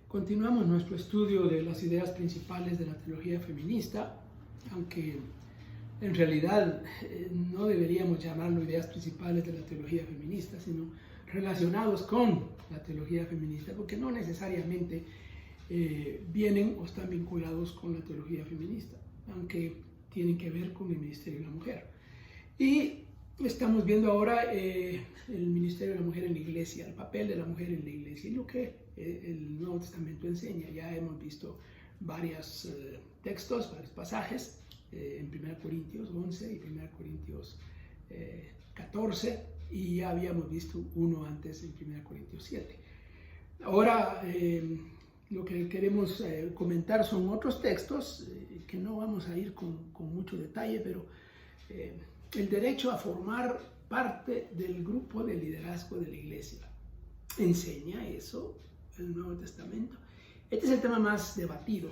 Continuamos nuestro estudio de las ideas principales de la teología feminista, aunque en realidad no deberíamos llamarlo ideas principales de la teología feminista, sino relacionados con la teología feminista, porque no necesariamente vienen o están vinculados con la teología feminista, aunque tienen que ver con el ministerio de la mujer. Y estamos viendo ahora el ministerio de la mujer en la iglesia, el papel de la mujer en la iglesia y lo que el Nuevo Testamento enseña. Ya hemos visto varios textos, varios pasajes en 1 Corintios 11 y 1 Corintios 14, y ya habíamos visto uno antes en 1 Corintios 7. Ahora lo que queremos comentar son otros textos que no vamos a ir con mucho detalle, pero el derecho a formar parte del grupo de liderazgo de la iglesia. ¿Enseña eso el Nuevo Testamento? Este es el tema más debatido.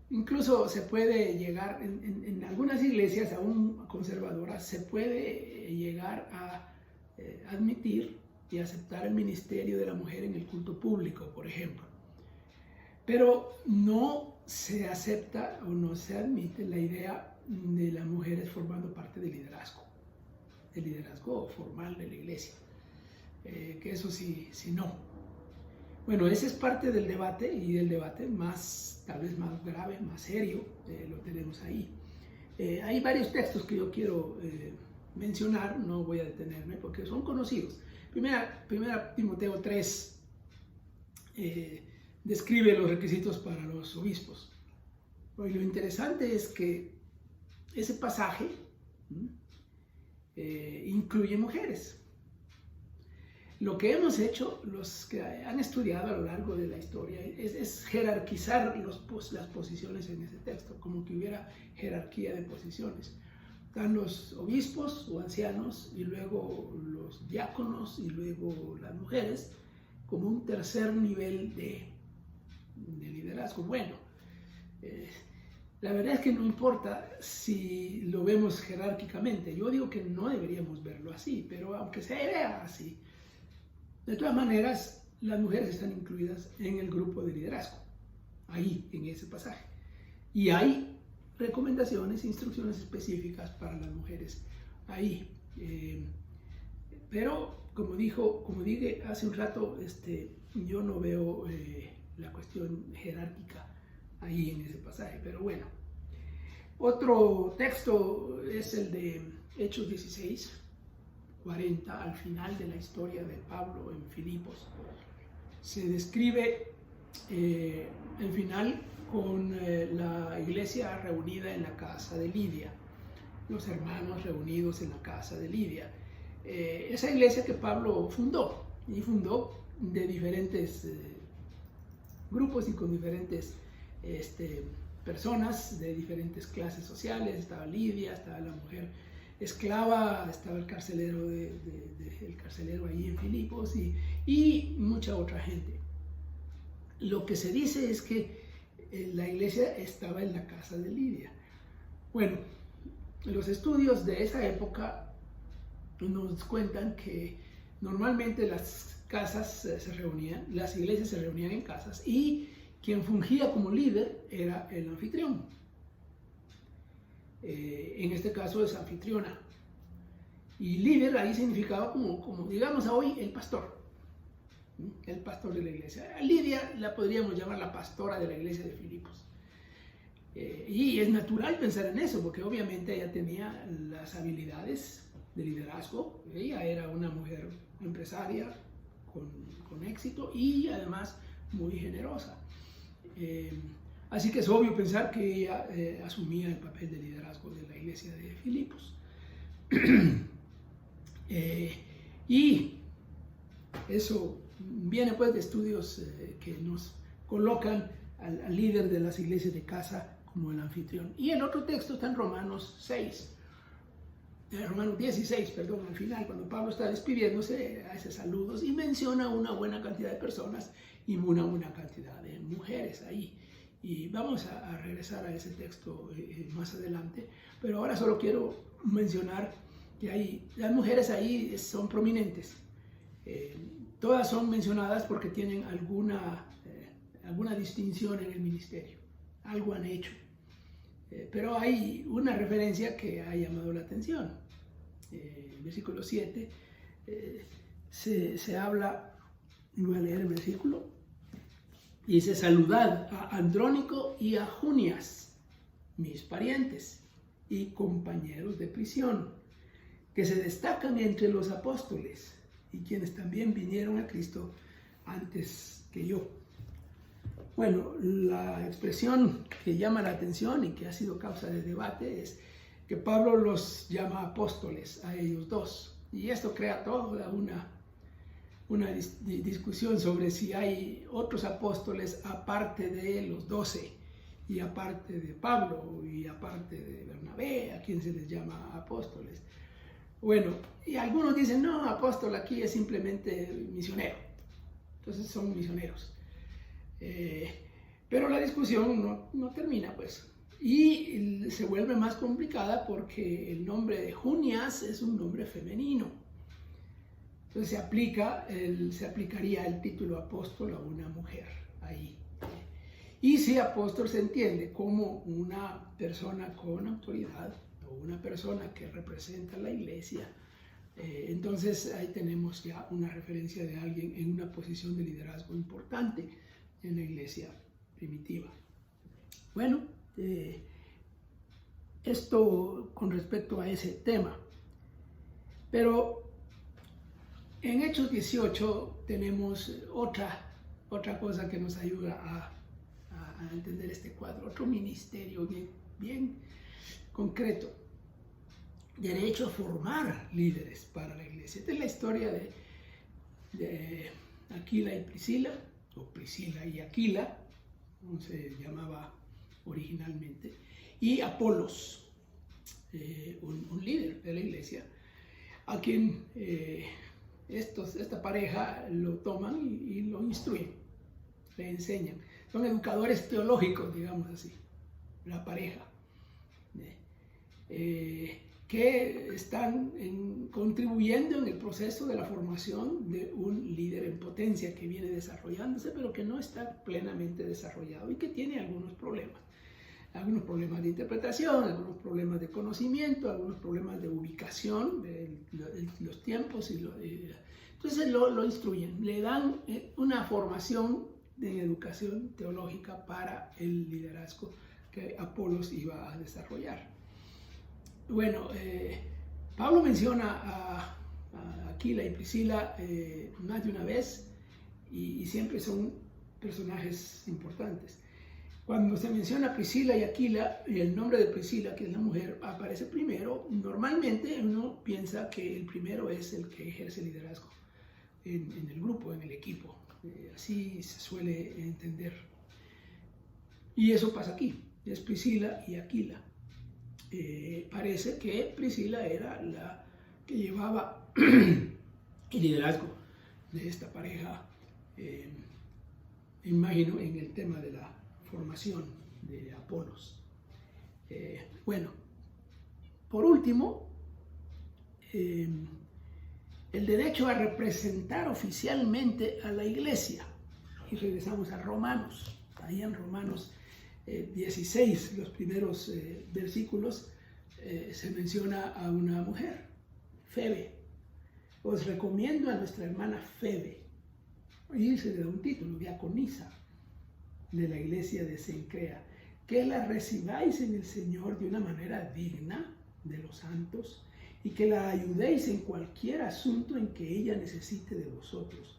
Incluso se puede llegar, en algunas iglesias aún conservadoras, se puede llegar a admitir y aceptar el ministerio de la mujer en el culto público, por ejemplo. Pero no se acepta o no se admite la idea de las mujeres formando parte del liderazgo formal de la iglesia. Que eso sí no. Bueno, ese es parte del debate, y del debate tal vez más grave, más serio, lo tenemos ahí. Hay varios textos que yo quiero mencionar, no voy a detenerme porque son conocidos. Primera Timoteo 3 describe los requisitos para los obispos. Y lo interesante es que ese pasaje incluye mujeres. Lo que hemos hecho, los que han estudiado a lo largo de la historia, es jerarquizar las posiciones en ese texto, como que hubiera jerarquía de posiciones. Están los obispos o ancianos, y luego los diáconos, y luego las mujeres, como un tercer nivel de liderazgo. Bueno, la verdad es que no importa si lo vemos jerárquicamente. Yo digo que no deberíamos verlo así, pero aunque se vea así, de todas maneras, las mujeres están incluidas en el grupo de liderazgo, ahí, en ese pasaje. Y hay recomendaciones, instrucciones específicas para las mujeres ahí. Pero, como dije hace un rato, yo no veo la cuestión jerárquica ahí en ese pasaje, pero bueno. Otro texto es el de Hechos 16, 40, al final de la historia de Pablo en Filipos. Se describe el final con la iglesia reunida en la casa de Lidia, los hermanos reunidos en la casa de Lidia. Esa iglesia que Pablo fundó de diferentes grupos y con diferentes personas de diferentes clases sociales. Estaba Lidia, estaba la mujer esclava, estaba el carcelero ahí en Filipos y mucha otra gente. Lo que se dice es que la iglesia estaba en la casa de Lidia. Bueno, los estudios de esa época nos cuentan que normalmente las iglesias se reunían en casas, y quien fungía como líder era el anfitrión. En este caso es anfitriona. Y líder ahí significaba como digamos hoy, el pastor de la iglesia. A Lidia la podríamos llamar la pastora de la iglesia de Filipos. Y es natural pensar en eso, porque obviamente ella tenía las habilidades de liderazgo. Ella era una mujer empresaria con éxito y además muy generosa. Así que es obvio pensar que ella asumía el papel de liderazgo de la iglesia de Filipos. Y eso viene pues de estudios que nos colocan al líder de las iglesias de casa como el anfitrión. Y el otro texto está en Romanos 16, al final, cuando Pablo está despidiéndose, hace saludos y menciona una buena cantidad de personas y una buena cantidad de mujeres ahí. Y vamos a regresar a ese texto más adelante, pero ahora solo quiero mencionar que las mujeres ahí son prominentes. Todas son mencionadas porque tienen alguna alguna distinción en el ministerio, algo han hecho. Pero hay una referencia que ha llamado la atención. En el versículo 7 se habla, voy a leer el versículo, y dice: saludad a Andrónico y a Junias, mis parientes y compañeros de prisión, que se destacan entre los apóstoles y quienes también vinieron a Cristo antes que yo. Bueno, la expresión que llama la atención y que ha sido causa de debate es que Pablo los llama apóstoles a ellos dos. Y esto crea toda una discusión sobre si hay otros apóstoles aparte de los 12 y aparte de Pablo y aparte de Bernabé, a quien se les llama apóstoles. Bueno, y algunos dicen: no, apóstol aquí es simplemente misionero. Entonces son misioneros. Pero la discusión no termina, pues. Y se vuelve más complicada porque el nombre de Junias es un nombre femenino. Entonces se aplicaría el título apóstol a una mujer ahí. Y si apóstol se entiende como una persona con autoridad o una persona que representa la iglesia, entonces ahí tenemos ya una referencia de alguien en una posición de liderazgo importante en la iglesia primitiva. Bueno, esto con respecto a ese tema. Pero en Hechos 18 tenemos otra cosa que nos ayuda a entender este cuadro, otro ministerio bien concreto, derecho a formar líderes para la iglesia. Esta es la historia de Aquila y Priscila, o Priscila y Aquila, como se llamaba originalmente, y Apolos, un líder de la iglesia, a quien esta pareja lo toman y lo instruyen, le enseñan. Son educadores teológicos, digamos así, la pareja, que están contribuyendo en el proceso de la formación de un líder en potencia que viene desarrollándose, pero que no está plenamente desarrollado y que tiene algunos problemas de interpretación, algunos problemas de conocimiento, algunos problemas de ubicación de los tiempos. Entonces lo instruyen, le dan una formación de educación teológica para el liderazgo que Apolos iba a desarrollar. Bueno, Pablo menciona a Aquila y Priscila más de una vez y siempre son personajes importantes. Cuando se menciona Priscila y Aquila, y el nombre de Priscila, que es la mujer, aparece primero, normalmente uno piensa que el primero es el que ejerce liderazgo en el grupo, en el equipo. Así se suele entender. Y eso pasa aquí, es Priscila y Aquila. Parece que Priscila era la que llevaba el liderazgo de esta pareja, imagino, en el tema de la formación de Apolos. Bueno, por último, el derecho a representar oficialmente a la iglesia. Y regresamos a Romanos. Ahí en Romanos 16, los primeros versículos, se menciona a una mujer, Febe. Os recomiendo a nuestra hermana Febe. Y se le da un título, diaconisa de la iglesia de Cencrea, que la recibáis en el Señor de una manera digna de los santos y que la ayudéis en cualquier asunto en que ella necesite de vosotros,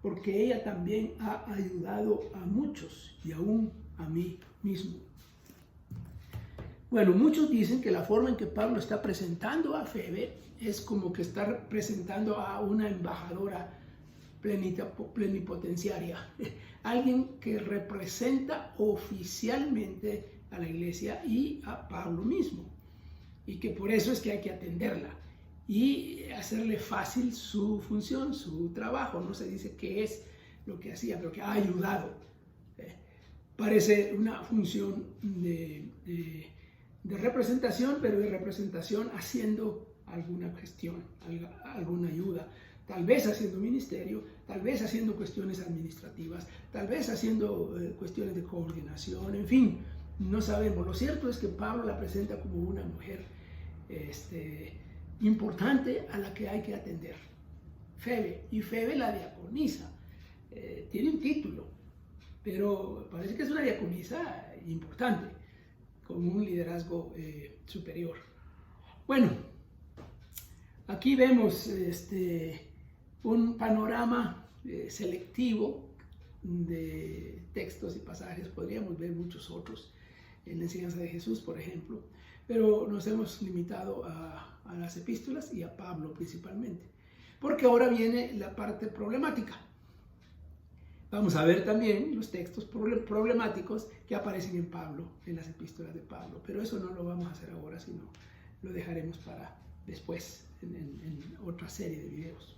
porque ella también ha ayudado a muchos y aún a mí mismo. Bueno, muchos dicen que la forma en que Pablo está presentando a Febe es como que está presentando a una embajadora plenipotenciaria, alguien que representa oficialmente a la iglesia y a Pablo mismo, y que por eso es que hay que atenderla y hacerle fácil su función, su trabajo. No se dice qué es lo que hacía, pero que ha ayudado. Parece una función de representación, pero de representación haciendo alguna gestión, alguna ayuda tal vez haciendo ministerio, tal vez haciendo cuestiones administrativas, tal vez haciendo cuestiones de coordinación, en fin, no sabemos. Lo cierto es que Pablo la presenta como una mujer importante a la que hay que atender. Febe, y Febe la diaconisa, tiene un título, pero parece que es una diaconisa importante, con un liderazgo superior. Bueno, aquí vemos un panorama selectivo de textos y pasajes. Podríamos ver muchos otros en la enseñanza de Jesús, por ejemplo, pero nos hemos limitado a las epístolas y a Pablo principalmente, porque ahora viene la parte problemática. Vamos a ver también los textos problemáticos que aparecen en Pablo, en las epístolas de Pablo, pero eso no lo vamos a hacer ahora, sino lo dejaremos para después, en otra serie de videos.